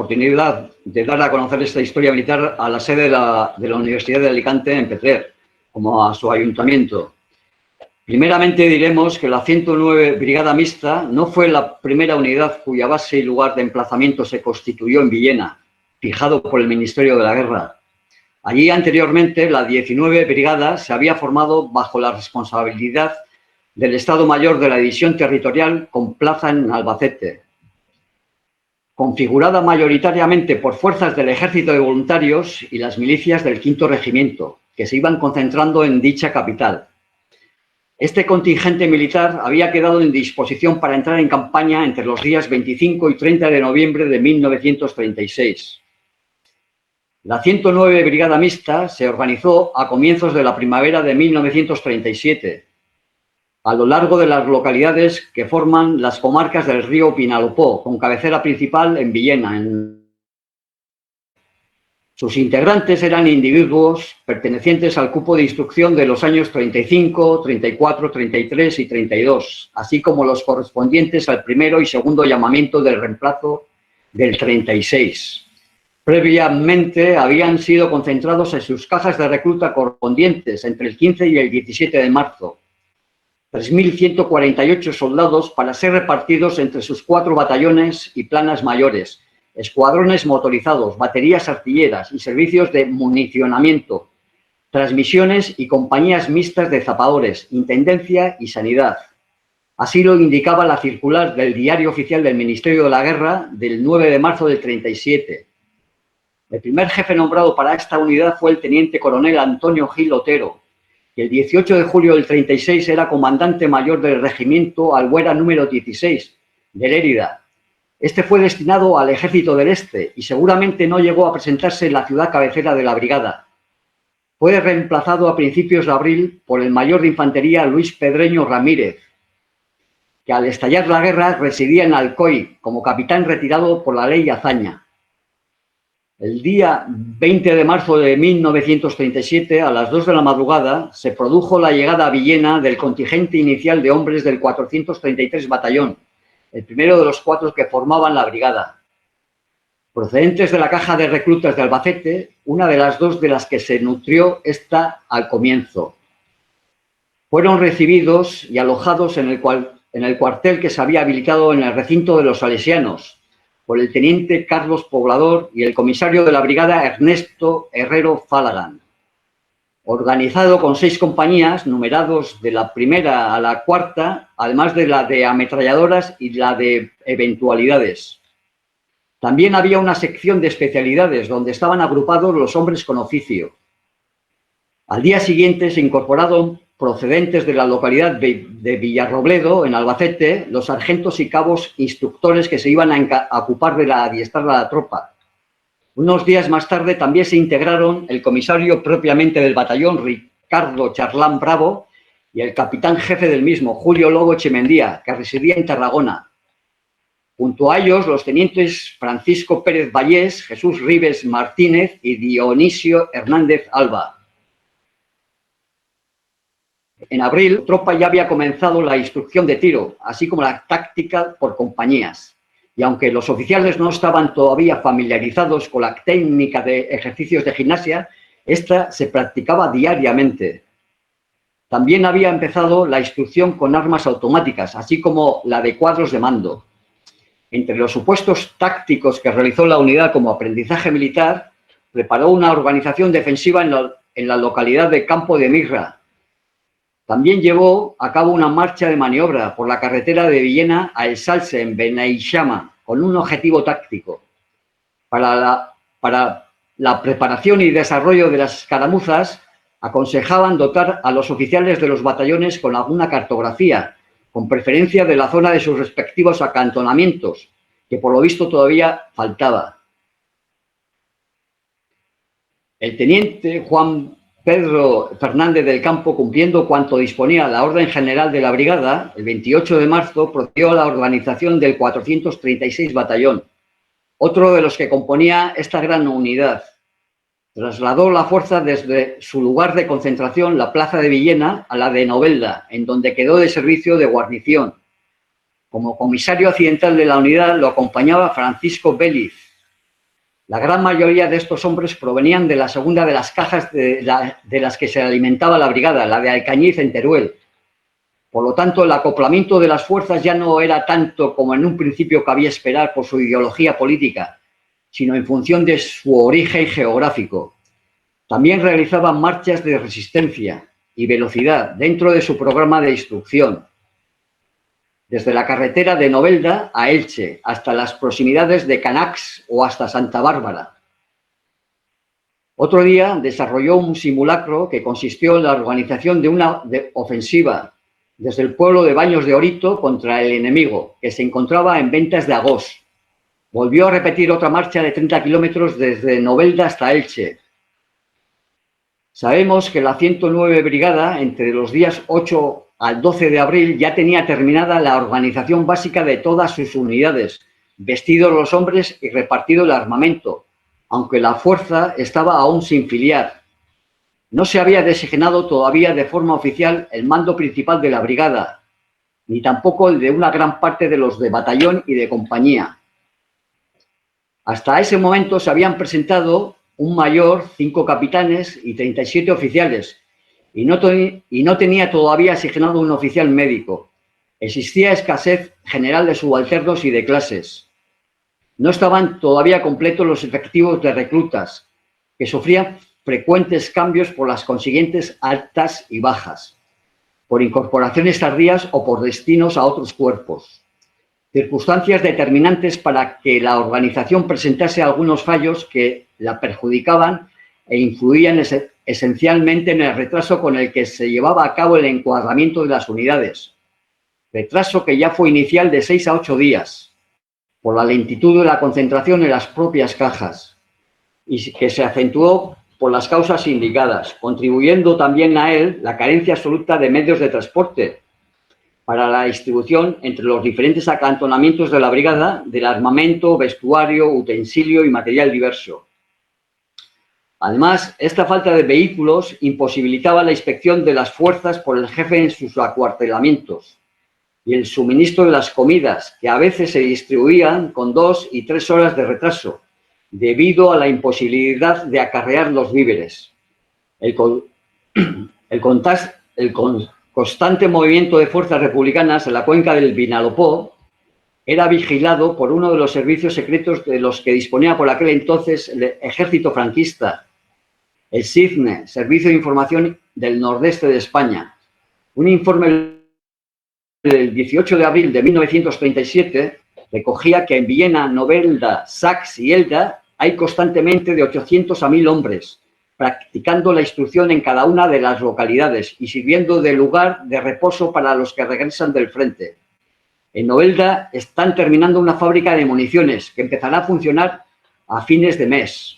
oportunidad de dar a conocer esta historia militar a la sede de la Universidad de Alicante en Petrer, como a su ayuntamiento. Primeramente diremos que la 109 Brigada Mixta no fue la primera unidad cuya base y lugar de emplazamiento se constituyó en Villena, fijado por el Ministerio de la Guerra. Allí anteriormente la 19 Brigada se había formado bajo la responsabilidad del Estado Mayor de la División Territorial con plaza en Albacete. Configurada mayoritariamente por fuerzas del Ejército de Voluntarios y las milicias del V Regimiento, que se iban concentrando en dicha capital. Este contingente militar había quedado en disposición para entrar en campaña entre los días 25 y 30 de noviembre de 1936. La 109 Brigada Mixta se organizó a comienzos de la primavera de 1937, a lo largo de las localidades que forman las comarcas del río Pinalopó, con cabecera principal en Villena. Sus integrantes eran individuos pertenecientes al cupo de instrucción de los años 35, 34, 33 y 32, así como los correspondientes al primero y segundo llamamiento del reemplazo del 36. Previamente habían sido concentrados en sus cajas de recluta correspondientes entre el 15 y el 17 de marzo. 3.148 soldados para ser repartidos entre sus 4 batallones y planas mayores, escuadrones motorizados, baterías artilleras y servicios de municionamiento, transmisiones y compañías mixtas de zapadores, intendencia y sanidad. Así lo indicaba la circular del Diario Oficial del Ministerio de la Guerra del 9 de marzo del 37. El primer jefe nombrado para esta unidad fue el teniente coronel Antonio Gil Otero, que el 18 de julio del 36 era comandante mayor del regimiento Albuera número 16 de Lérida. Este fue destinado al Ejército del Este y seguramente no llegó a presentarse en la ciudad cabecera de la brigada. Fue reemplazado a principios de abril por el mayor de infantería Luis Pedreño Ramírez, que al estallar la guerra residía en Alcoy como capitán retirado por la ley Azaña. El día 20 de marzo de 1937, a las 2 de la madrugada, se produjo la llegada a Villena del contingente inicial de hombres del 433 Batallón, el primero de los 4 que formaban la brigada. Procedentes de la caja de reclutas de Albacete, una de las 2 de las que se nutrió esta al comienzo. Fueron recibidos y alojados en el cuartel que se había habilitado en el recinto de los Salesianos, por el teniente Carlos Poblador y el comisario de la brigada Ernesto Herrero Falagan. Organizado con 6 compañías, numerados de la primera a la cuarta, además de la de ametralladoras y la de eventualidades. También había una sección de especialidades donde estaban agrupados los hombres con oficio. Al día siguiente se incorporaron, procedentes de la localidad de Villarrobledo, en Albacete, los sargentos y cabos instructores que se iban a ocupar de adiestrar a la tropa. Unos días más tarde también se integraron el comisario propiamente del batallón, Ricardo Charlán Bravo, y el capitán jefe del mismo, Julio Lobo Chemendía, que residía en Tarragona. Junto a ellos, los tenientes Francisco Pérez Vallés, Jesús Ribes Martínez y Dionisio Hernández Alba. En abril, la tropa ya había comenzado la instrucción de tiro, así como la táctica por compañías. Y aunque los oficiales no estaban todavía familiarizados con la técnica de ejercicios de gimnasia, esta se practicaba diariamente. También había empezado la instrucción con armas automáticas, así como la de cuadros de mando. Entre los supuestos tácticos que realizó la unidad como aprendizaje militar, preparó una organización defensiva en la localidad de Campo de Mirra. También llevó a cabo una marcha de maniobra por la carretera de Villena a El Salse, en Beneixama, con un objetivo táctico. Para la preparación y desarrollo de las escaramuzas, aconsejaban dotar a los oficiales de los batallones con alguna cartografía, con preferencia de la zona de sus respectivos acantonamientos, que por lo visto todavía faltaba. El teniente Juan Pedro Fernández del Campo, cumpliendo cuanto disponía la orden general de la brigada, el 28 de marzo procedió a la organización del 436 Batallón, otro de los que componía esta gran unidad. Trasladó la fuerza desde su lugar de concentración, la plaza de Villena, a la de Novelda, en donde quedó de servicio de guarnición. Como comisario accidental de la unidad lo acompañaba Francisco Vélez, La gran mayoría de estos hombres provenían de la segunda de las cajas de las que se alimentaba la brigada, la de Alcañiz en Teruel. Por lo tanto, el acoplamiento de las fuerzas ya no era tanto como en un principio cabía esperar por su ideología política, sino en función de su origen geográfico. También realizaban marchas de resistencia y velocidad dentro de su programa de instrucción, desde la carretera de Novelda a Elche, hasta las proximidades de Canacs o hasta Santa Bárbara. Otro día desarrolló un simulacro que consistió en la organización de una ofensiva desde el pueblo de Baños de Orito contra el enemigo, que se encontraba en Ventas de Agós. Volvió a repetir otra marcha de 30 kilómetros desde Novelda hasta Elche. Sabemos que la 109 Brigada, entre los días 8 al 12 de abril, ya tenía terminada la organización básica de todas sus unidades, vestidos los hombres y repartido el armamento, aunque la fuerza estaba aún sin filiar. No se había designado todavía de forma oficial el mando principal de la brigada, ni tampoco el de una gran parte de los de batallón y de compañía. Hasta ese momento se habían presentado un mayor, 5 capitanes y 37 oficiales, y no tenía todavía asignado un oficial médico. Existía escasez general de subalternos y de clases. No estaban todavía completos los efectivos de reclutas, que sufrían frecuentes cambios por las consiguientes altas y bajas, por incorporaciones tardías o por destinos a otros cuerpos. Circunstancias determinantes para que la organización presentase algunos fallos que la perjudicaban e influían esencialmente en el retraso con el que se llevaba a cabo el encuadramiento de las unidades. Retraso que ya fue inicial de 6 a 8 días, por la lentitud de la concentración en las propias cajas, y que se acentuó por las causas indicadas, contribuyendo también a él la carencia absoluta de medios de transporte para la distribución entre los diferentes acantonamientos de la brigada del armamento, vestuario, utensilio y material diverso. Además, esta falta de vehículos imposibilitaba la inspección de las fuerzas por el jefe en sus acuartelamientos y el suministro de las comidas, que a veces se distribuían con 2 y 3 horas de retraso, debido a la imposibilidad de acarrear los víveres. El constante movimiento de fuerzas republicanas en la cuenca del Vinalopó era vigilado por uno de los servicios secretos de los que disponía por aquel entonces el ejército franquista, el SIGNE, Servicio de Información del Nordeste de España. Un informe del 18 de abril de 1937 recogía que en Villena, Novelda, Sax y Elda hay constantemente de 800 a 1000 hombres, practicando la instrucción en cada una de las localidades y sirviendo de lugar de reposo para los que regresan del frente. En Novelda están terminando una fábrica de municiones que empezará a funcionar a fines de mes.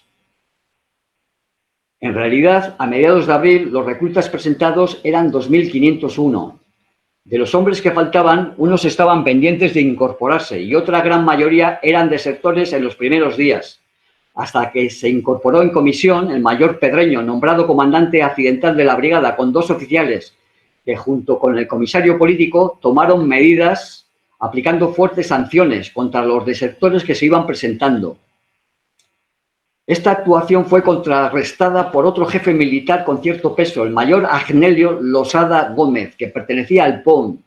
En realidad, a mediados de abril, los reclutas presentados eran 2.501. De los hombres que faltaban, unos estaban pendientes de incorporarse y otra gran mayoría eran desertores en los primeros días, hasta que se incorporó en comisión el mayor Pedreño, nombrado comandante accidental de la brigada, con 2 oficiales, que junto con el comisario político tomaron medidas aplicando fuertes sanciones contra los desertores que se iban presentando. Esta actuación fue contrarrestada por otro jefe militar con cierto peso, el mayor Agnelio Losada Gómez, que pertenecía al PON,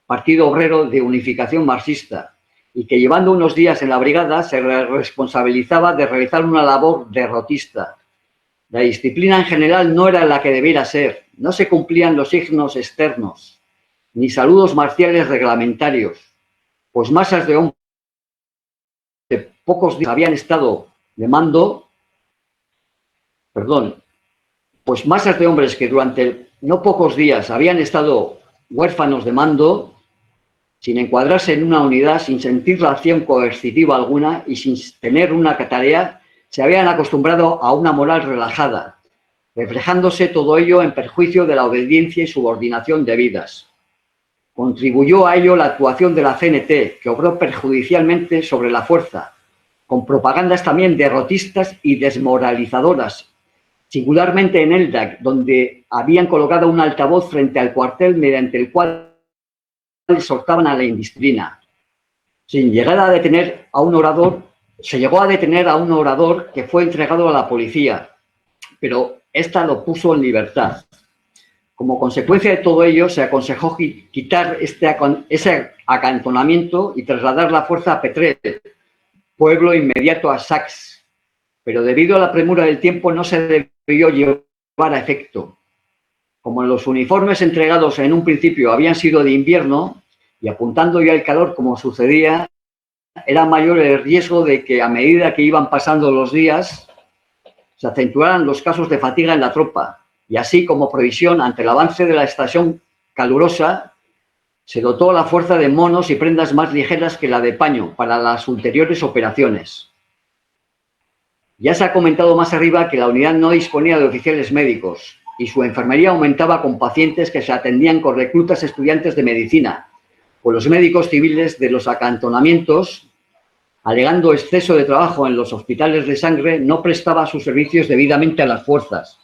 Partido Obrero de Unificación Marxista, y que llevando unos días en la brigada se responsabilizaba de realizar una labor derrotista. La disciplina en general no era la que debiera ser, no se cumplían los signos externos, ni saludos marciales reglamentarios, pues masas de hombres que pocos días habían estado de mando, pues masas de hombres que durante no pocos días habían estado huérfanos de mando, sin encuadrarse en una unidad, sin sentir la acción coercitiva alguna y sin tener una tarea, se habían acostumbrado a una moral relajada, reflejándose todo ello en perjuicio de la obediencia y subordinación debidas. Contribuyó a ello la actuación de la CNT, que obró perjudicialmente sobre la fuerza, con propagandas también derrotistas y desmoralizadoras, singularmente en Elda, donde habían colocado un altavoz frente al cuartel mediante el cual exhortaban a la indisciplina. Sin llegar a detener a un orador, Se llegó a detener a un orador que fue entregado a la policía, pero ésta lo puso en libertad. Como consecuencia de todo ello, se aconsejó quitar ese acantonamiento y trasladar la fuerza a Petrel, pueblo inmediato a Sax, pero debido a la premura del tiempo no se debió llevar a efecto. Como los uniformes entregados en un principio habían sido de invierno y apuntando ya el calor como sucedía, era mayor el riesgo de que a medida que iban pasando los días se acentuaran los casos de fatiga en la tropa, y así como provisión ante el avance de la estación calurosa, se dotó a la fuerza de monos y prendas más ligeras que la de paño para las ulteriores operaciones. Ya se ha comentado más arriba que la unidad no disponía de oficiales médicos y su enfermería aumentaba con pacientes que se atendían con reclutas estudiantes de medicina, o los médicos civiles de los acantonamientos, alegando exceso de trabajo en los hospitales de sangre, no prestaba sus servicios debidamente a las fuerzas.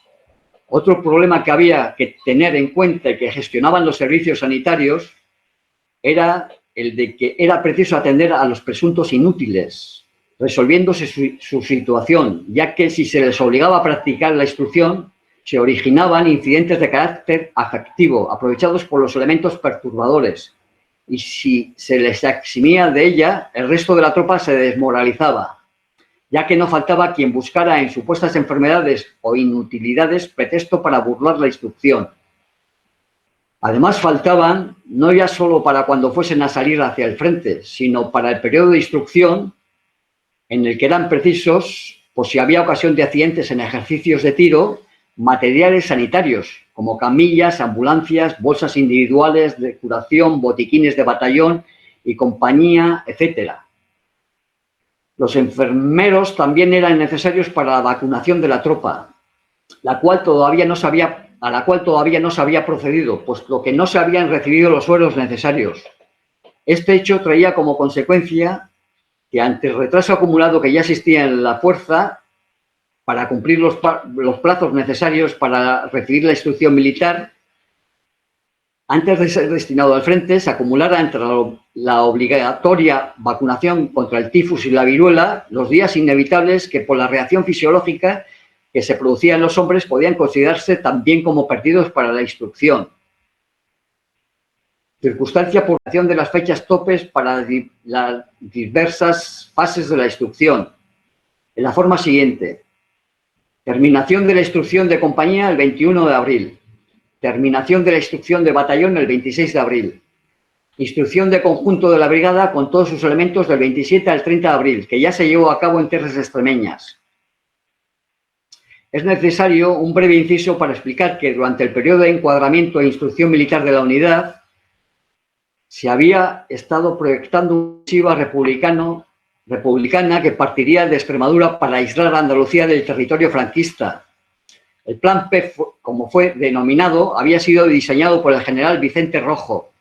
Otro problema que había que tener en cuenta y que gestionaban los servicios sanitarios era el de que era preciso atender a los presuntos inútiles, resolviéndose su situación, ya que si se les obligaba a practicar la instrucción, se originaban incidentes de carácter afectivo, aprovechados por los elementos perturbadores, y si se les eximía de ella, el resto de la tropa se desmoralizaba, ya que no faltaba quien buscara en supuestas enfermedades o inutilidades pretexto para burlar la instrucción. Además faltaban, no ya solo para cuando fuesen a salir hacia el frente, sino para el periodo de instrucción en el que eran precisos, por si había ocasión de accidentes en ejercicios de tiro, materiales sanitarios, como camillas, ambulancias, bolsas individuales de curación, botiquines de batallón y compañía, etc. Los enfermeros también eran necesarios para la vacunación de la tropa, a la cual todavía no se había procedido, puesto que no se habían recibido los sueros necesarios. Este hecho traía como consecuencia que ante el retraso acumulado que ya existía en la fuerza para cumplir los plazos necesarios para recibir la instrucción militar, antes de ser destinado al frente, se acumulara entre la obligatoria vacunación contra el tifus y la viruela los días inevitables que por la reacción fisiológica que se producía en los hombres podían considerarse también como perdidos para la instrucción. Circunstancia por acción de las fechas topes para las diversas fases de la instrucción. En la forma siguiente: terminación de la instrucción de compañía el 21 de abril. Terminación de la instrucción de batallón el 26 de abril. Instrucción de conjunto de la brigada con todos sus elementos del 27 al 30 de abril, que ya se llevó a cabo en tierras extremeñas. Es necesario un breve inciso para explicar que durante el periodo de encuadramiento e instrucción militar de la unidad se había estado proyectando una ofensiva republicana que partiría de Extremadura para aislar a Andalucía del territorio franquista. El Plan P, como fue denominado, había sido diseñado por el general Vicente Rojo.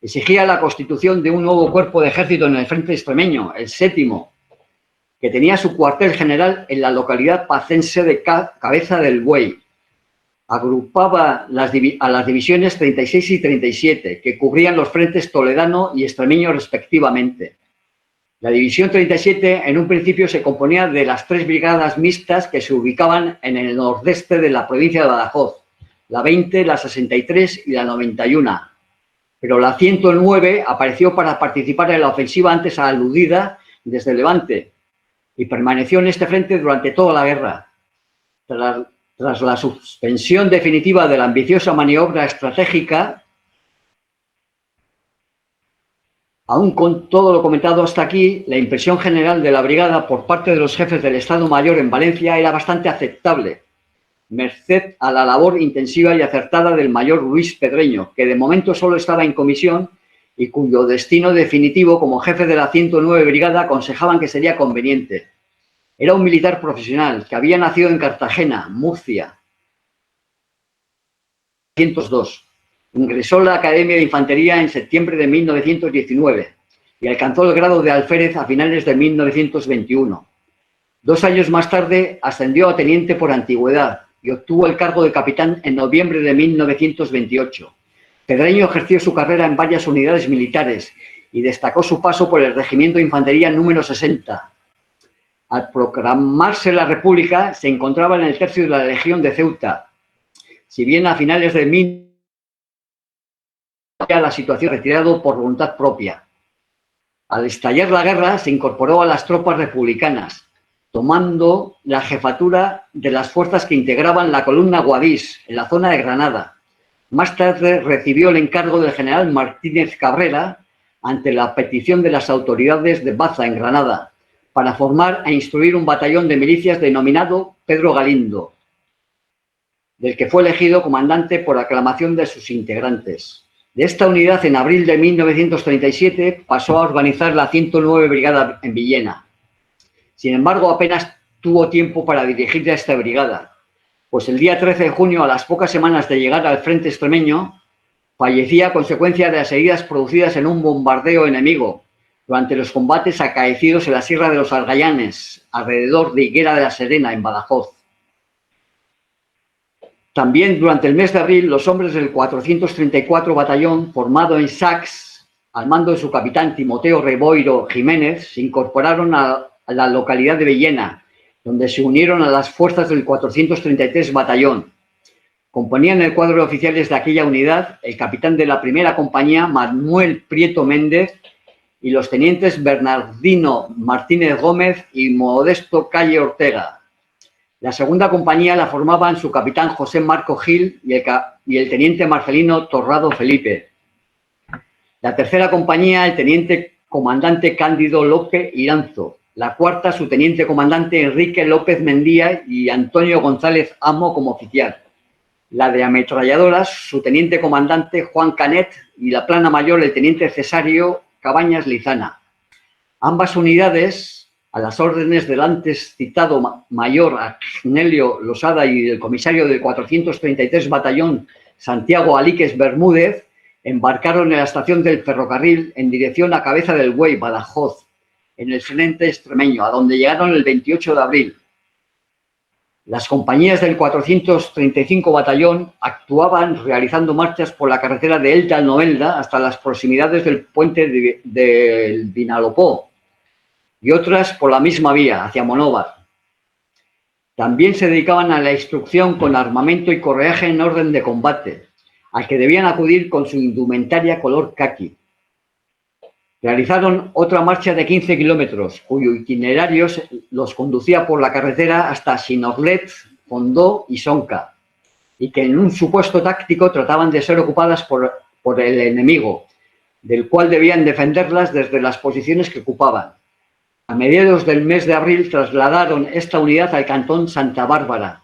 Exigía la constitución de un nuevo cuerpo de ejército en el frente extremeño, el 7º, que tenía su cuartel general en la localidad pacense de Cabeza del Buey. Agrupaba a las divisiones 36 y 37, que cubrían los frentes toledano y extremeño respectivamente. La división 37 en un principio se componía de las 3 brigadas mixtas que se ubicaban en el nordeste de la provincia de Badajoz, la 20, la 63 y la 91. Pero la 109 apareció para participar en la ofensiva antes aludida desde Levante y permaneció en este frente durante toda la guerra. Tras la suspensión definitiva de la ambiciosa maniobra estratégica, aún con todo lo comentado hasta aquí, la impresión general de la brigada por parte de los jefes del Estado Mayor en Valencia era bastante aceptable, merced a la labor intensiva y acertada del mayor Luis Pedreño, que de momento solo estaba en comisión y cuyo destino definitivo como jefe de la 109 Brigada aconsejaban que sería conveniente. Era un militar profesional que había nacido en Cartagena, Murcia, en 1902. Ingresó en la Academia de Infantería en septiembre de 1919 y alcanzó el grado de alférez a finales de 1921. 2 años más tarde ascendió a teniente por antigüedad y obtuvo el cargo de capitán en noviembre de 1928. Pedreño ejerció su carrera en varias unidades militares y destacó su paso por el Regimiento de Infantería número 60, Al proclamarse la República, se encontraba en el tercio de la Legión de Ceuta. Si bien a finales de 1000 la situación retirado por voluntad propia. Al estallar la guerra, se incorporó a las tropas republicanas, tomando la jefatura de las fuerzas que integraban la columna Guadix, en la zona de Granada. Más tarde recibió el encargo del general Martínez Cabrera, ante la petición de las autoridades de Baza, en Granada, para formar e instruir un batallón de milicias denominado Pedro Galindo, del que fue elegido comandante por aclamación de sus integrantes. De esta unidad, en abril de 1937, pasó a organizar la 109 Brigada en Villena. Sin embargo, apenas tuvo tiempo para dirigir a esta brigada, pues el día 13 de junio, a las pocas semanas de llegar al frente extremeño, fallecía a consecuencia de las heridas producidas en un bombardeo enemigo durante los combates acaecidos en la Sierra de los Argayanes, alrededor de Higuera de la Serena, en Badajoz. También durante el mes de abril, los hombres del 434 Batallón, formado en Sax, al mando de su capitán Timoteo Reboiro Jiménez, se incorporaron a la localidad de Villena, donde se unieron a las fuerzas del 433 Batallón. Componían el cuadro de oficiales de aquella unidad el capitán de la primera compañía, Manuel Prieto Méndez, y los tenientes Bernardino Martínez Gómez y Modesto Calle Ortega. La segunda compañía la formaban su capitán José Marco Gil y el teniente Marcelino Torrado Felipe. La tercera compañía, el teniente comandante Cándido López Iranzo. La cuarta, su teniente comandante Enrique López Mendía y Antonio González Amo como oficial. La de ametralladoras, su teniente comandante Juan Canet, y la plana mayor, el teniente Cesario Cabañas Lizana. Ambas unidades, a las órdenes del antes citado mayor Agnelio Losada y del comisario del 433 Batallón Santiago Alíquez Bermúdez, embarcaron en la estación del ferrocarril en dirección a Cabeza del Buey, Badajoz, en el frente extremeño, a donde llegaron el 28 de abril. Las compañías del 435 Batallón actuaban realizando marchas por la carretera de Elda a Novelda hasta las proximidades del puente del Vinalopó, y otras por la misma vía, hacia Monóvar. También se dedicaban a la instrucción con armamento y correaje en orden de combate, al que debían acudir con su indumentaria color caqui. Realizaron otra marcha de 15 kilómetros, cuyo itinerario los conducía por la carretera hasta Sinorlet, Fondó y Sonca, y que en un supuesto táctico trataban de ser ocupadas por el enemigo, del cual debían defenderlas desde las posiciones que ocupaban. A mediados del mes de abril trasladaron esta unidad al cantón Santa Bárbara,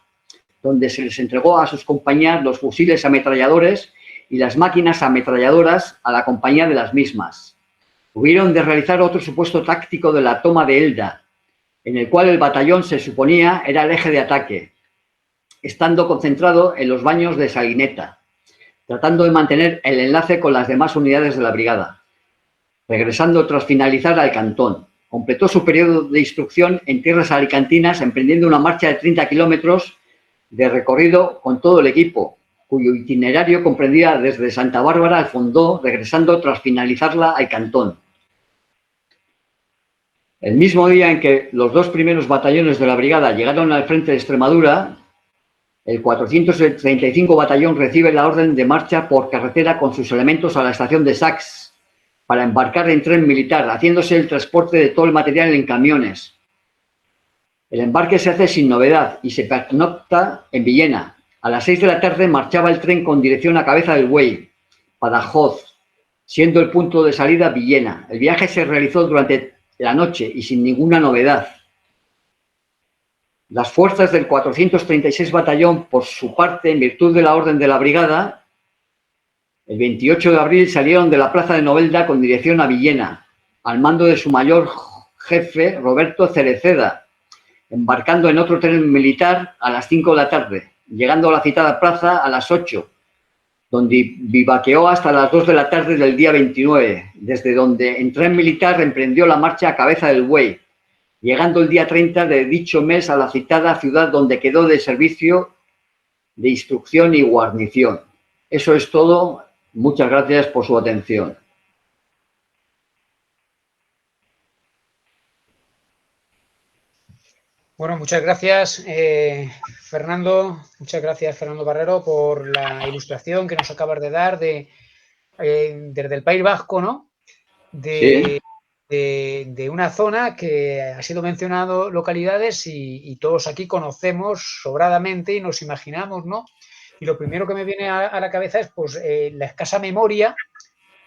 donde se les entregó a sus compañías los fusiles ametralladores y las máquinas ametralladoras a la compañía de las mismas. Hubieron de realizar otro supuesto táctico de la toma de Elda, en el cual el batallón se suponía era el eje de ataque, estando concentrado en los baños de Salineta, tratando de mantener el enlace con las demás unidades de la brigada, regresando tras finalizar al cantón. Completó su periodo de instrucción en tierras alicantinas, emprendiendo una marcha de 30 kilómetros de recorrido con todo el equipo, cuyo itinerario comprendía desde Santa Bárbara al Fondó, regresando tras finalizarla al cantón. El mismo día en que los dos primeros batallones de la brigada llegaron al frente de Extremadura, el 435 Batallón recibe la orden de marcha por carretera con sus elementos a la estación de Sax, para embarcar en tren militar, haciéndose el transporte de todo el material en camiones. El embarque se hace sin novedad y se pernocta en Villena. A las 6 de la tarde marchaba el tren con dirección a Cabeza del Buey, Badajoz, siendo el punto de salida Villena. El viaje se realizó durante la noche y sin ninguna novedad. Las fuerzas del 436 Batallón, por su parte, en virtud de la orden de la brigada, el 28 de abril salieron de la plaza de Novelda con dirección a Villena, al mando de su mayor jefe, Roberto Cereceda, embarcando en otro tren militar a las 5 de la tarde, llegando a la citada plaza a las 8, donde vivaqueó hasta las 2 de la tarde del día 29, desde donde en tren militar emprendió la marcha a Cabeza del Buey, llegando el día 30 de dicho mes a la citada ciudad, donde quedó de servicio de instrucción y guarnición. Eso es todo. Muchas gracias por su atención. Bueno, muchas gracias, Fernando. Muchas gracias, Fernando Barrero, por la ilustración que nos acabas de dar desde el País Vasco, ¿no? Sí. De una zona que ha sido mencionado localidades y todos aquí conocemos sobradamente y nos imaginamos, ¿no? Y lo primero que me viene a la cabeza es pues la escasa memoria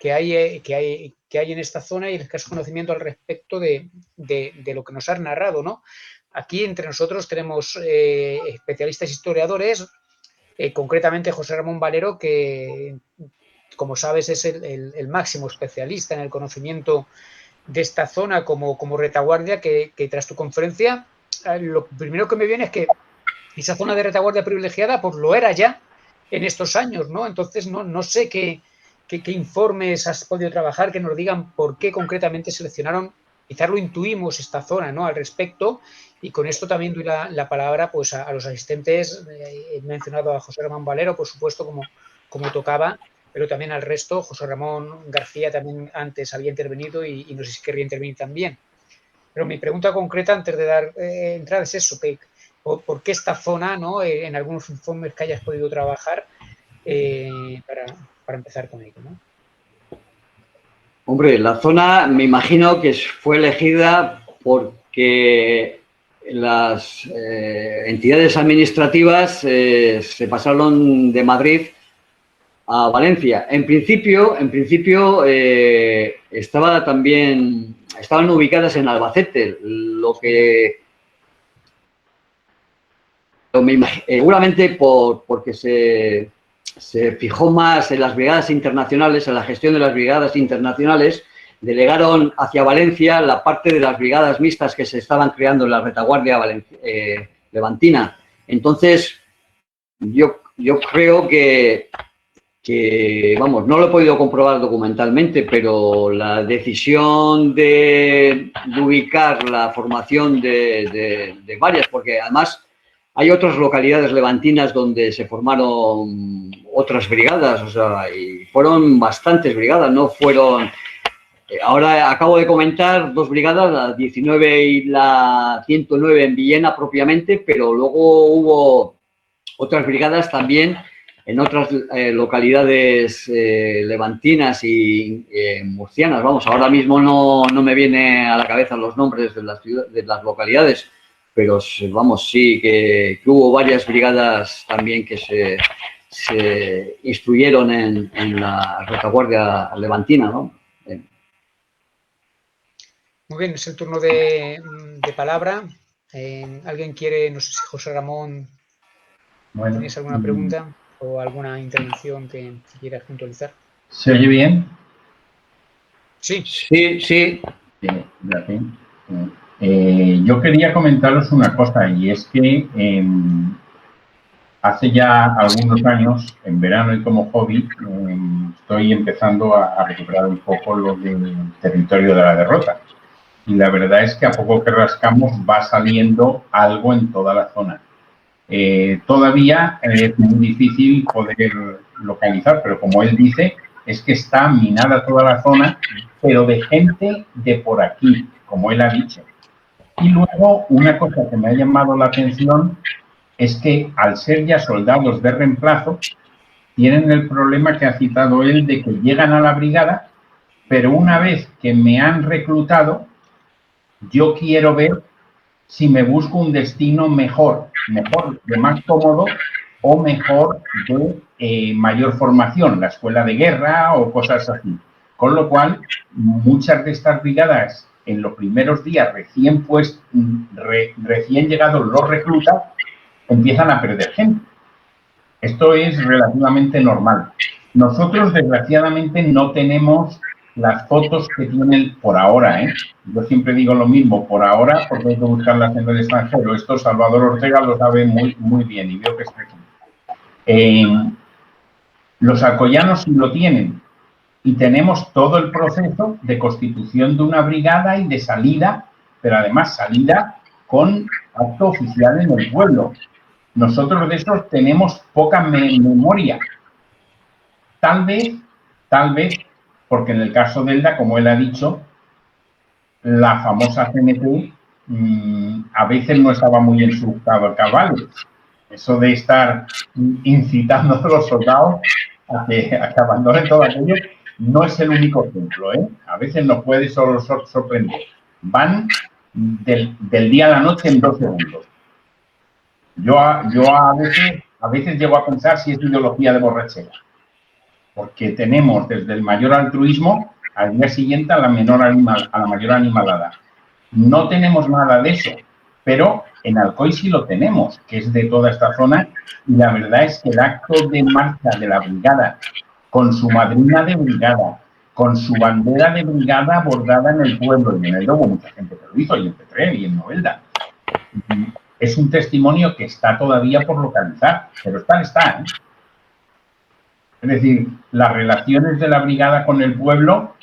que hay en esta zona y el escaso conocimiento al respecto de lo que nos has narrado, ¿no? Aquí entre nosotros tenemos especialistas historiadores, concretamente José Ramón Valero, que, como sabes, es el máximo especialista en el conocimiento de esta zona como retaguardia, que tras tu conferencia, lo primero que me viene es que esa zona de retaguardia privilegiada, pues lo era ya en estos años, ¿no? Entonces, no sé qué informes has podido trabajar que nos digan por qué concretamente seleccionaron, quizás lo intuimos, esta zona, ¿no? Al respecto, y con esto también doy la palabra pues a los asistentes. He mencionado a José Ramón Valero, por supuesto, como tocaba, pero también al resto. José Ramón García también antes había intervenido y no sé si querría intervenir también. Pero mi pregunta concreta, antes de dar entrada, es eso, ¿por qué esta zona, ¿no? En algunos informes que hayas podido trabajar, para empezar con ello, ¿no? Hombre, la zona me imagino que fue elegida porque las entidades administrativas se pasaron de Madrid a Valencia. En principio estaban ubicadas en Albacete, lo que seguramente porque se fijó más en las brigadas internacionales, en la gestión de las brigadas internacionales, delegaron hacia Valencia la parte de las brigadas mixtas que se estaban creando en la retaguardia levantina. Entonces, yo creo que, vamos, no lo he podido comprobar documentalmente, pero la decisión de ubicar la formación de varias, porque además hay otras localidades levantinas donde se formaron otras brigadas, o sea, y fueron bastantes brigadas, no fueron... Ahora acabo de comentar dos brigadas, la 19 y la 109 en Villena propiamente, pero luego hubo otras brigadas también en otras localidades levantinas y murcianas. Vamos, ahora mismo no me viene a la cabeza los nombres de las localidades, pero vamos, sí que hubo varias brigadas también que se instruyeron en la retaguardia levantina, ¿no? Muy bien, es el turno de palabra. ¿Alguien quiere, no sé si José Ramón, Bueno, tienes alguna pregunta o alguna intervención que quieras puntualizar? ¿se oye bien? Sí. Sí, sí. Gracias. Yo quería comentaros una cosa, y es que hace ya algunos años, en verano y como hobby, estoy empezando a recuperar un poco lo del territorio de la derrota. Y la verdad es que a poco que rascamos va saliendo algo en toda la zona. Todavía es muy difícil poder localizar, pero como él dice, es que está minada toda la zona, pero de gente de por aquí, como él ha dicho. Y luego, una cosa que me ha llamado la atención es que al ser ya soldados de reemplazo, tienen el problema que ha citado él de que llegan a la brigada, pero una vez que me han reclutado, yo quiero ver si me busco un destino mejor, de más cómodo o mejor de mayor formación, la escuela de guerra o cosas así. Con lo cual, muchas de estas brigadas en los primeros días recién llegados los reclutas empiezan a perder gente. Esto es relativamente normal. Nosotros, desgraciadamente, no tenemos las fotos que tienen por ahora, ¿eh? Yo siempre digo lo mismo, por ahora, porque hay que buscarlas en el extranjero. Esto Salvador Ortega lo sabe muy, muy bien y veo que está aquí. Los alcoyanos sí lo tienen y tenemos todo el proceso de constitución de una brigada y de salida, pero además salida con acto oficial en el pueblo. Nosotros de esos tenemos poca memoria. Tal vez, porque en el caso de Elda, como él ha dicho, la famosa CNT a veces no estaba muy en sus cabales. Eso de estar incitando a los soldados a que abandonen todo aquello no es el único ejemplo, ¿eh? A veces nos puede sorprender. Van del día a la noche en 2 segundos. Yo a veces llego a pensar si es ideología de borrachera, porque tenemos desde el mayor altruismo al día siguiente a la mayor animalada. No tenemos nada de eso, pero en Alcoy sí lo tenemos, que es de toda esta zona, y la verdad es que el acto de marcha de la brigada, con su madrina de brigada, con su bandera de brigada bordada en el pueblo, y en el Lobo mucha gente que lo hizo, y en Petrer y en Novelda, es un testimonio que está todavía por localizar, pero está, ¿eh? Es decir, las relaciones de la brigada con el pueblo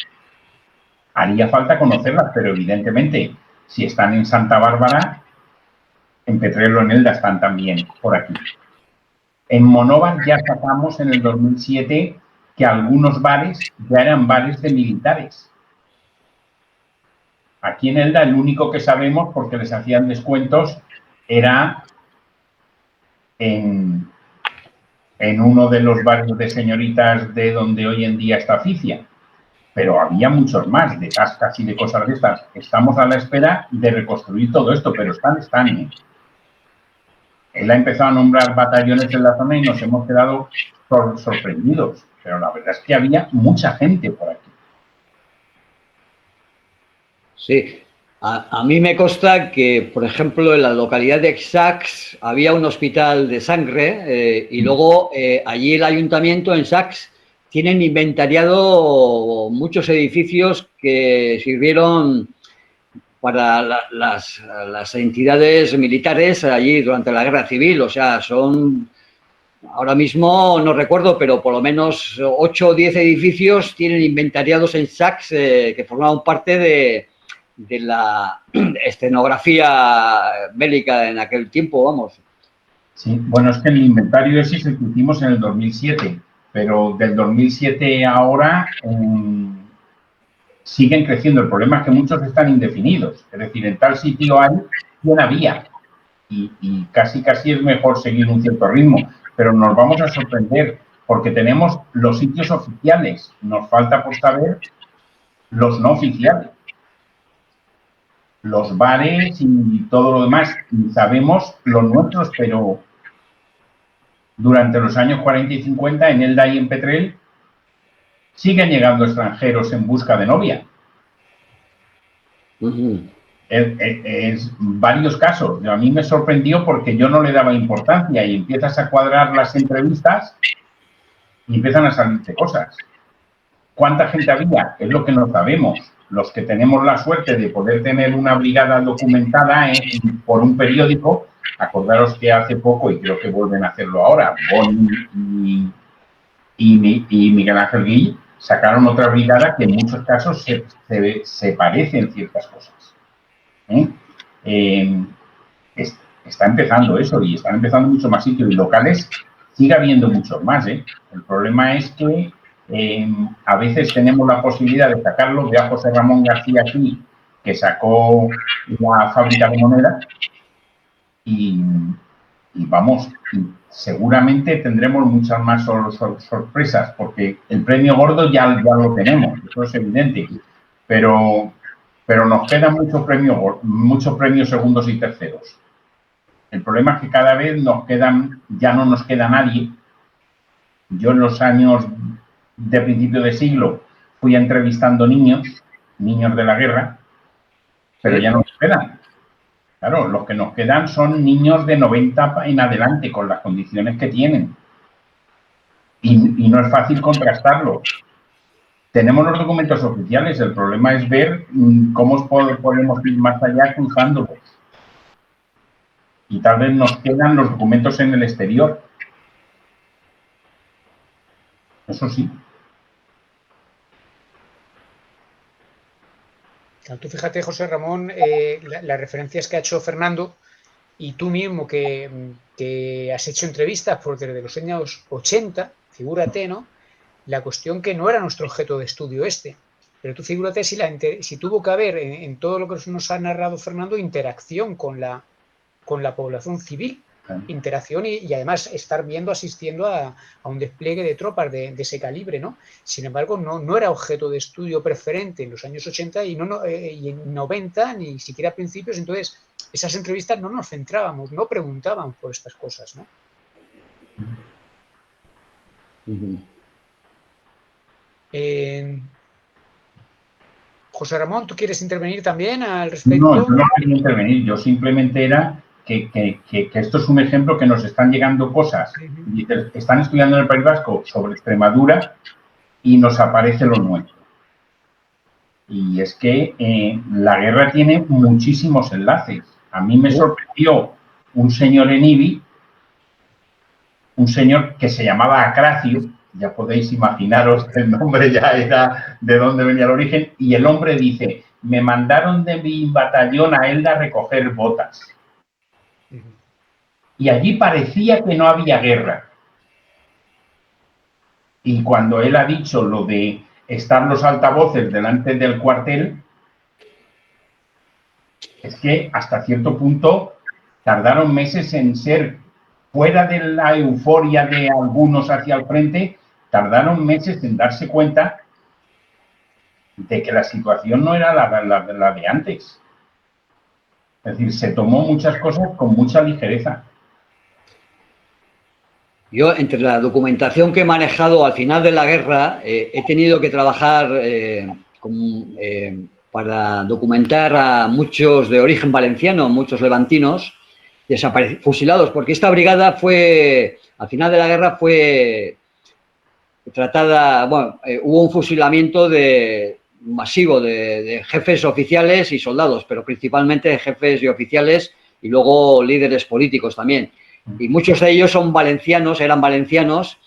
haría falta conocerlas, pero evidentemente, si están en Santa Bárbara, en Petrer o en Elda están también por aquí. En Monóvar ya sacamos en el 2007 que algunos bares ya eran bares de militares. Aquí en Elda el único que sabemos, porque les hacían descuentos, era en uno de los barrios de señoritas de donde hoy en día está Ficia. Pero había muchos más, de cascas y de cosas de estas. Estamos a la espera de reconstruir todo esto, pero están. Él ha empezado a nombrar batallones en la zona y nos hemos quedado sorprendidos. Pero la verdad es que había mucha gente por aquí. Sí. A mí me consta que, por ejemplo, en la localidad de Sax había un hospital de sangre y luego allí el ayuntamiento en Sax tienen inventariado muchos edificios que sirvieron para las entidades militares allí durante la Guerra Civil. O sea, son, ahora mismo no recuerdo, pero por lo menos 8 o 10 edificios tienen inventariados en Sax que formaban parte de la escenografía bélica en aquel tiempo, vamos. Sí, bueno, es que el inventario ese es el que hicimos en el 2007, pero del 2007 a ahora siguen creciendo. El problema es que muchos están indefinidos. Es decir, en tal sitio hay, ¿quién había? Y casi es mejor seguir un cierto ritmo, pero nos vamos a sorprender porque tenemos los sitios oficiales, nos falta por saber los no oficiales. Los bares y todo lo demás, y sabemos los nuestros, pero durante los años 40 y 50 en Elda y en Petrel siguen llegando extranjeros en busca de novia. Es varios casos. A mí me sorprendió porque yo no le daba importancia y empiezas a cuadrar las entrevistas y empiezan a salirte cosas. ¿Cuánta gente había? Es lo que no sabemos. Los que tenemos la suerte de poder tener una brigada documentada por un periódico, acordaros que hace poco, y creo que vuelven a hacerlo ahora, Boni y Miguel Ángel Guill sacaron otra brigada que en muchos casos se parece en ciertas cosas. Está empezando eso y están empezando muchos más sitios y locales sigue habiendo muchos más. El problema es que a veces tenemos la posibilidad de sacarlo. Ve a José Ramón García aquí, que sacó la fábrica de moneda y vamos, seguramente tendremos muchas más sorpresas porque el premio gordo ya lo tenemos, eso es evidente, pero nos quedan muchos premios segundos y terceros. El problema es que cada vez ya no nos queda nadie. Yo en los años de principio de siglo fui entrevistando niños de la guerra, pero ya no nos quedan. Claro, los que nos quedan son niños de 90 en adelante, con las condiciones que tienen. Y no es fácil contrastarlo. Tenemos los documentos oficiales, el problema es ver cómo podemos ir más allá cruzándolos. Y tal vez nos quedan los documentos en el exterior. Eso sí. Tú fíjate, José Ramón, las referencias que ha hecho Fernando y tú mismo que has hecho entrevistas desde los años 80, figúrate, ¿no? La cuestión que no era nuestro objeto de estudio este. Pero tú figúrate si tuvo que haber en todo lo que nos ha narrado Fernando interacción con la población civil, interacción y además estar viendo, asistiendo a un despliegue de tropas de ese calibre, ¿no? Sin embargo, no era objeto de estudio preferente en los años 80 y en 90, ni siquiera a principios. Entonces, esas entrevistas no nos centrábamos, no preguntaban por estas cosas, ¿no? José Ramón, ¿tú quieres intervenir también al respecto? No, yo no quería intervenir, yo simplemente era que esto es un ejemplo que nos están llegando cosas. Están estudiando en el País Vasco sobre Extremadura y nos aparece lo nuestro. Y es que la guerra tiene muchísimos enlaces. A mí me sorprendió un señor en Ibi, un señor que se llamaba Acracio, ya podéis imaginaros el nombre, ya era de dónde venía el origen, y el hombre dice, me mandaron de mi batallón a Elda a recoger botas. Y allí parecía que no había guerra. Y cuando él ha dicho lo de estar los altavoces delante del cuartel, es que hasta cierto punto tardaron meses en ser, fuera de la euforia de algunos hacia el frente, tardaron meses en darse cuenta de que la situación no era la de antes. Es decir, se tomó muchas cosas con mucha ligereza. Yo, entre la documentación que he manejado al final de la guerra, he tenido que trabajar para documentar a muchos de origen valenciano, muchos levantinos, fusilados, porque esta brigada al final de la guerra fue tratada, bueno, hubo un fusilamiento masivo de jefes oficiales y soldados, pero principalmente de jefes y oficiales y luego líderes políticos también. Y muchos de ellos eran valencianos,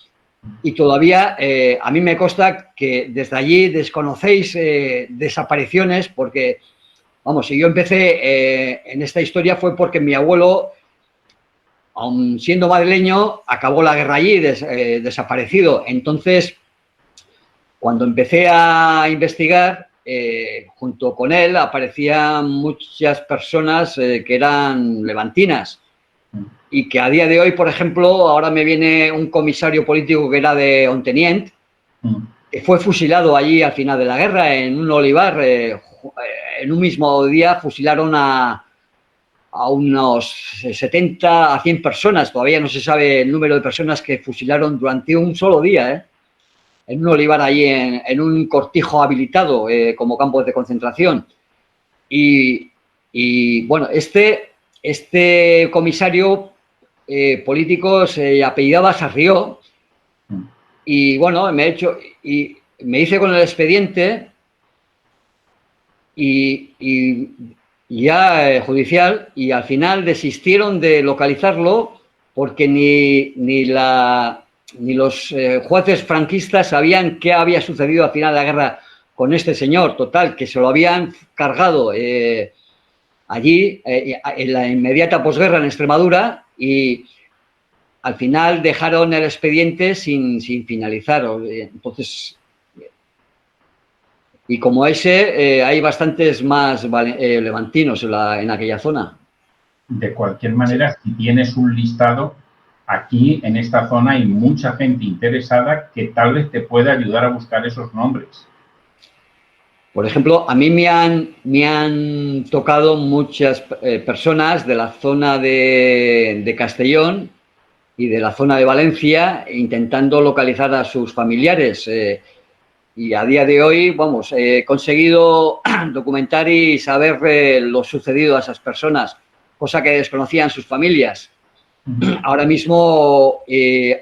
y todavía a mí me consta que desde allí desconocéis desapariciones, porque, vamos, si yo empecé en esta historia fue porque mi abuelo, aun siendo madrileño, acabó la guerra allí, desaparecido. Entonces, cuando empecé a investigar, junto con él aparecían muchas personas que eran levantinas. Y que a día de hoy, por ejemplo, ahora me viene un comisario político que era de Ontenient, que fue fusilado allí al final de la guerra, en un olivar. En un mismo día fusilaron a unos 70 a 100 personas. Todavía no se sabe el número de personas que fusilaron durante un solo día, en un olivar allí, en un cortijo habilitado como campo de concentración. Y bueno, este comisario político se apellidaba Sarrió, y bueno, me hice con el expediente y ya judicial, y al final desistieron de localizarlo porque ni los jueces franquistas sabían qué había sucedido al final de la guerra con este señor. Total, que se lo habían cargado allí en la inmediata posguerra en Extremadura, y al final dejaron el expediente sin finalizar. Entonces, y como ese, hay bastantes más levantinos en aquella zona. De cualquier manera, si tienes un listado, aquí en esta zona hay mucha gente interesada que tal vez te pueda ayudar a buscar esos nombres. Por ejemplo, a mí me han tocado muchas personas de la zona de Castellón y de la zona de Valencia, intentando localizar a sus familiares. Y a día de hoy, vamos, he conseguido documentar y saber lo sucedido a esas personas, cosa que desconocían sus familias. Ahora mismo,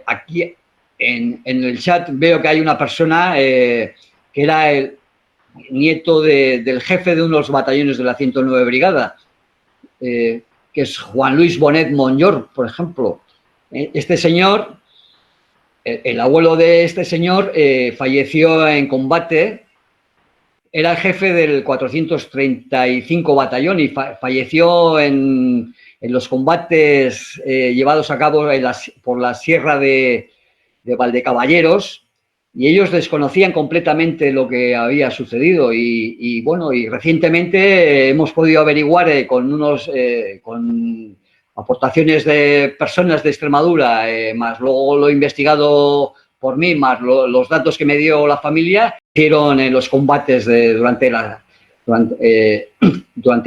aquí en el chat veo que hay una persona que era el nieto del jefe de unos batallones de la 109 Brigada, que es Juan Luis Bonet Monllor, por ejemplo. Este señor, el abuelo de este señor, falleció en combate. Era el jefe del 435 batallón y falleció en los combates llevados a cabo por la sierra de Valdecaballeros, y ellos desconocían completamente lo que había sucedido y bueno, y recientemente hemos podido averiguar con aportaciones de personas de Extremadura, más luego lo he investigado por mí, más los datos que me dio la familia, hicieron en los combates durante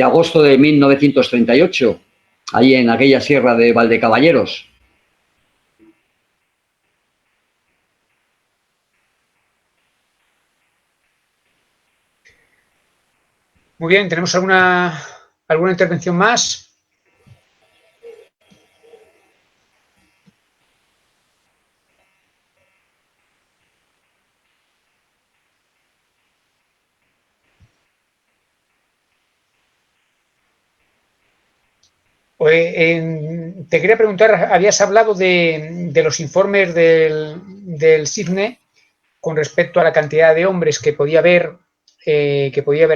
agosto de 1938, ahí en aquella sierra de Valdecaballeros. Muy bien, ¿tenemos alguna intervención más? Te quería preguntar, habías hablado de los informes del CIFNE con respecto a la cantidad de hombres que podía haber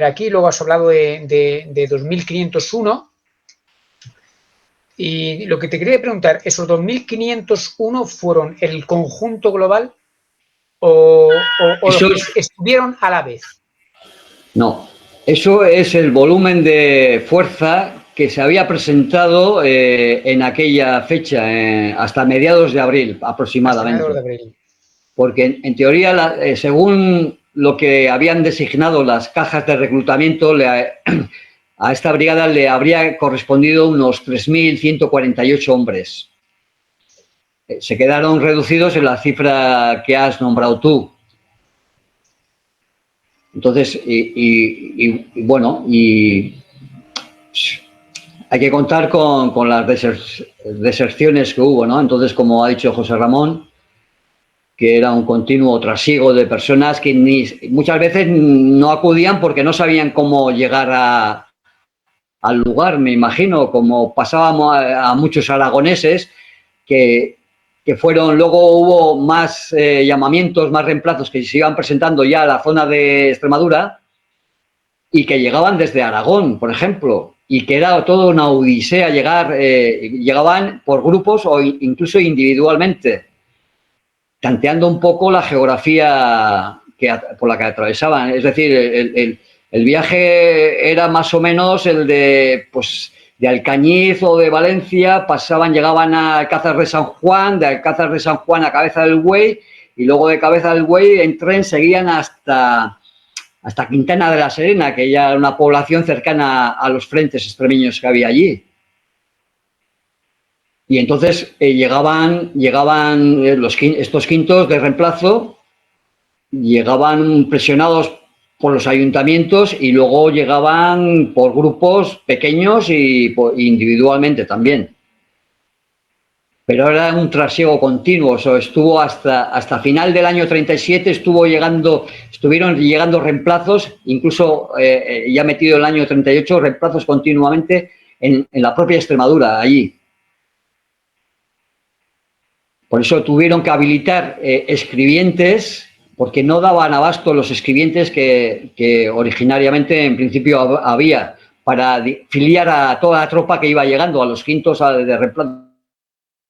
aquí, luego has hablado de 2.501 y lo que te quería preguntar, ¿esos 2.501 fueron el conjunto global o los que estuvieron a la vez? No, eso es el volumen de fuerza que se había presentado en aquella fecha, hasta mediados de abril aproximadamente. Hasta mediados de abril. Porque en teoría, según lo que habían designado las cajas de reclutamiento, a esta brigada le habría correspondido unos 3.148 hombres. Se quedaron reducidos en la cifra que has nombrado tú. Entonces, bueno, hay que contar con las deserciones que hubo, ¿no? Entonces, como ha dicho José Ramón, que era un continuo trasiego de personas que muchas veces no acudían porque no sabían cómo llegar al lugar, me imagino, como pasábamos a muchos aragoneses que fueron, luego hubo más llamamientos, más reemplazos que se iban presentando ya a la zona de Extremadura y que llegaban desde Aragón, por ejemplo, y que era toda una odisea llegaban por grupos o incluso individualmente, tanteando un poco la geografía por la que atravesaban. Es decir, el viaje era más o menos el de Alcañiz o de Valencia, llegaban a Alcázar de San Juan, de Alcázar de San Juan a Cabeza del Buey, y luego de Cabeza del Buey en tren seguían hasta Quintana de la Serena, que ya era una población cercana a los frentes extremeños que había allí. Y entonces llegaban estos quintos de reemplazo, llegaban presionados por los ayuntamientos y luego llegaban por grupos pequeños y individualmente también. Pero era un trasiego continuo, o sea, estuvo hasta final del año 37, estuvieron llegando reemplazos, incluso ya metido el año 38, reemplazos continuamente en la propia Extremadura, allí. Por eso tuvieron que habilitar escribientes, porque no daban abasto los escribientes que originariamente, en principio, había, para filiar a toda la tropa que iba llegando, a los quintos de reemplazo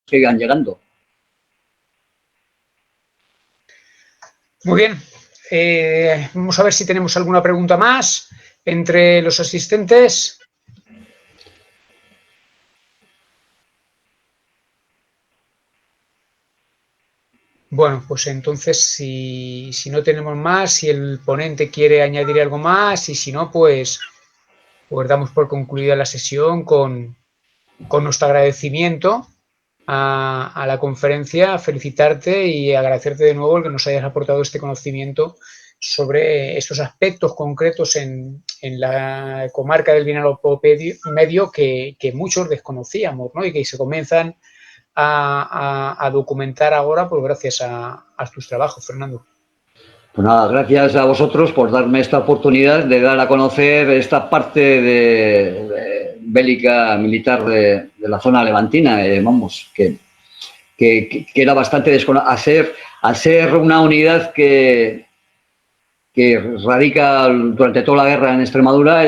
que iban llegando. Muy bien. Vamos a ver si tenemos alguna pregunta más entre los asistentes. Bueno, pues entonces si no tenemos más, si el ponente quiere añadir algo más y si no, pues damos por concluida la sesión con nuestro agradecimiento a la conferencia, felicitarte y agradecerte de nuevo el que nos hayas aportado este conocimiento sobre estos aspectos concretos en la comarca del Vinalopó Medio que muchos desconocíamos, ¿no? Y que se comienzan a documentar ahora, pues gracias a tus trabajos, Fernando. Pues nada, gracias a vosotros por darme esta oportunidad de dar a conocer esta parte de bélica militar de la zona levantina, vamos, que era bastante desconocida. Al ser una unidad que radica durante toda la guerra en Extremadura,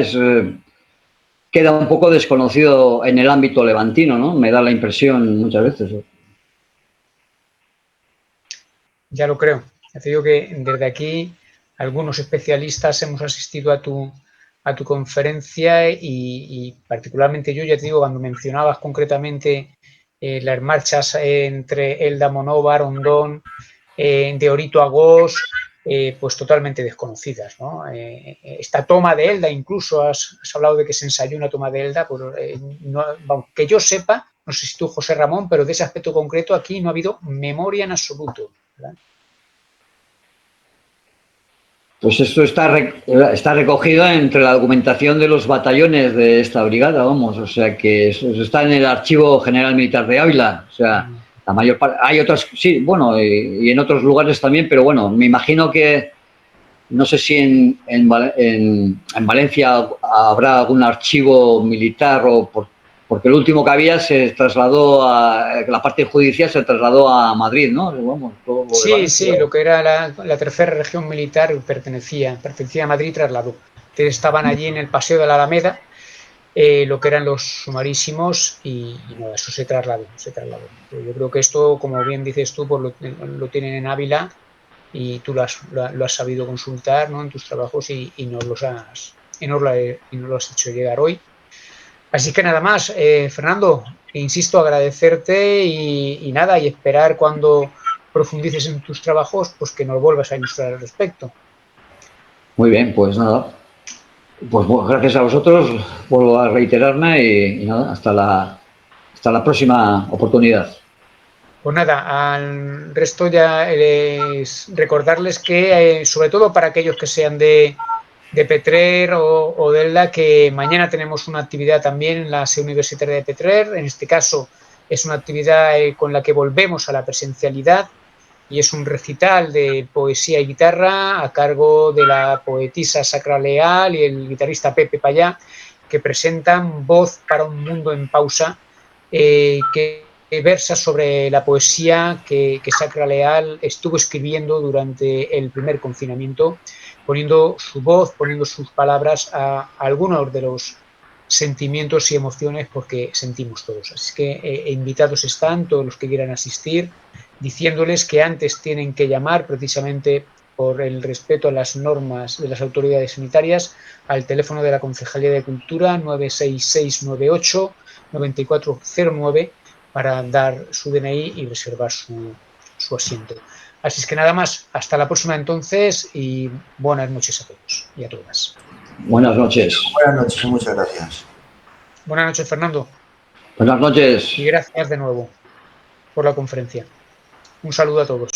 queda un poco desconocido en el ámbito levantino, ¿no? Me da la impresión muchas veces. Ya lo creo. Te digo que desde aquí algunos especialistas hemos asistido a tu conferencia y particularmente yo, ya te digo, cuando mencionabas concretamente las marchas entre Elda Monóvar, Ondón, de Orito a Gos, pues totalmente desconocidas, ¿no? Esta toma de Elda, incluso has hablado de que se ensayó una toma de Elda, pues, no, que yo sepa, no sé si tú, José Ramón, pero de ese aspecto concreto aquí no ha habido memoria en absoluto, ¿verdad? Pues esto está recogido entre la documentación de los batallones de esta brigada, vamos, o sea que eso está en el Archivo General Militar de Ávila, o sea, la mayor parte, hay otras, sí, bueno, y en otros lugares también, pero bueno, me imagino que, no sé si en Valencia habrá algún archivo militar porque el último que había se trasladó la parte judicial se trasladó a Madrid, ¿no? Vamos, todo lo de Sí, Valencia. sí, lo que era la tercera región militar pertenecía a Madrid, trasladó. Estaban allí en el Paseo de la Alameda, lo que eran los sumarísimos y no, eso se trasladó. Yo creo que esto, como bien dices tú, pues lo tienen en Ávila y tú lo has sabido consultar, ¿no?, en tus trabajos y nos lo has hecho llegar hoy. Así que nada más, Fernando, insisto, agradecerte y nada, y esperar cuando profundices en tus trabajos, pues que nos vuelvas a ilustrar al respecto. Muy bien, pues nada. Pues bueno, gracias a vosotros, vuelvo a reiterarme y nada, hasta la próxima oportunidad. Pues nada, al resto ya recordarles que, sobre todo para aquellos que sean de Petrer o de Elda, que mañana tenemos una actividad también en la sede universitaria de Petrer. En este caso es una actividad con la que volvemos a la presencialidad y es un recital de poesía y guitarra a cargo de la poetisa Sacra Leal y el guitarrista Pepe Payá, que presentan Voz para un mundo en pausa, que versa sobre la poesía que Sacra Leal estuvo escribiendo durante el primer confinamiento, poniendo su voz, poniendo sus palabras a algunos de los sentimientos y emociones porque sentimos todos. Así que invitados están todos los que quieran asistir, diciéndoles que antes tienen que llamar precisamente por el respeto a las normas de las autoridades sanitarias al teléfono de la Concejalía de Cultura 96698 9409 para dar su DNI y reservar su asiento. Así es que nada más, hasta la próxima entonces y buenas noches a todos y a todas. Buenas noches. Buenas noches y muchas gracias. Buenas noches, Fernando. Buenas noches. Y gracias de nuevo por la conferencia. Un saludo a todos.